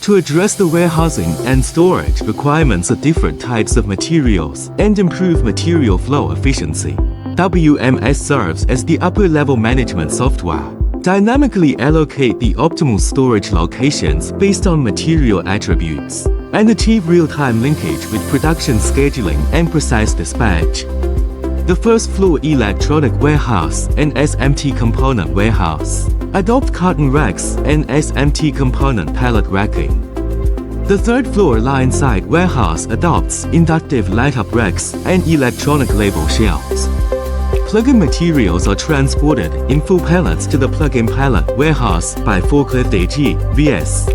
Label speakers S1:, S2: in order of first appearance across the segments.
S1: to address the warehousing and storage requirements of different types of materials and improve material flow efficiency. WMS serves as the upper-level management software. Dynamically allocate the optimal storage locations based on material attributes, and achieve real-time linkage with production scheduling and precise dispatch. The first floor electronic warehouse and SMT component warehouse adopt carton racks and SMT component pallet racking. The third floor line-side warehouse adopts inductive light-up racks and electronic label shelves. Plug-in materials are transported in full pallets to the plug-in pallet warehouse by Forklift AGVs.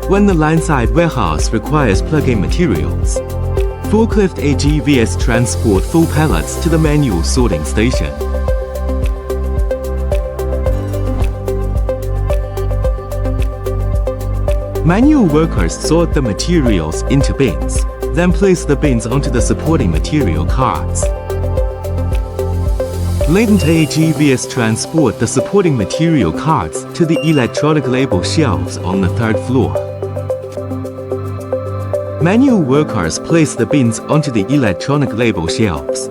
S1: When the line-side warehouse requires plug-in materials, Forklift AGVs transport full pallets to the manual sorting station. Manual workers sort the materials into bins, then place the bins onto the supporting material carts. Latent AGVs transport the supporting material carts to the electronic label shelves on the third floor. Manual workers place the bins onto the electronic label shelves.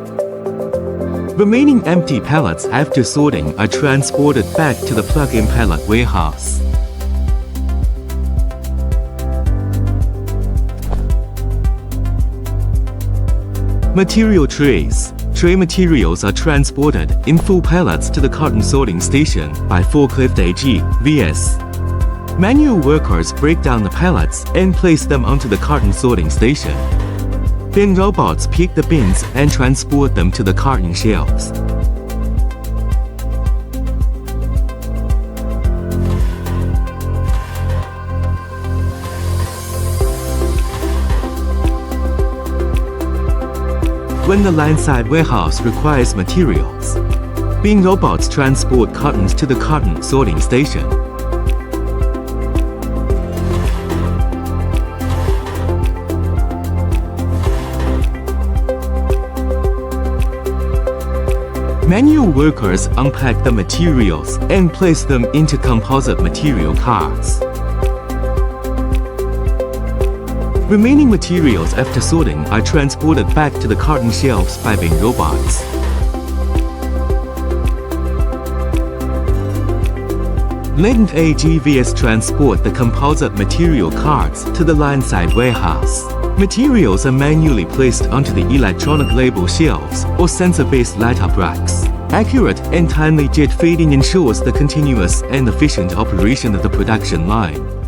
S1: Remaining empty pallets after sorting are transported back to the plug-in pallet warehouse. Material trays. Tray materials are transported in full pallets to the carton sorting station by Forklift AGVs. Manual workers break down the pallets and place them onto the carton sorting station. Bin robots pick the bins and transport them to the carton shelves. When the line-side warehouse requires materials, bin robots transport cartons to the carton sorting station. Manual workers unpack the materials and place them into composite material carts. Remaining materials after sorting are transported back to the carton shelves by bin robots. Latent AGVs transport the composite material carts to the line-side warehouse. Materials are manually placed onto the electronic label shelves or sensor-based light-up racks. Accurate and timely jet feeding ensures the continuous and efficient operation of the production line.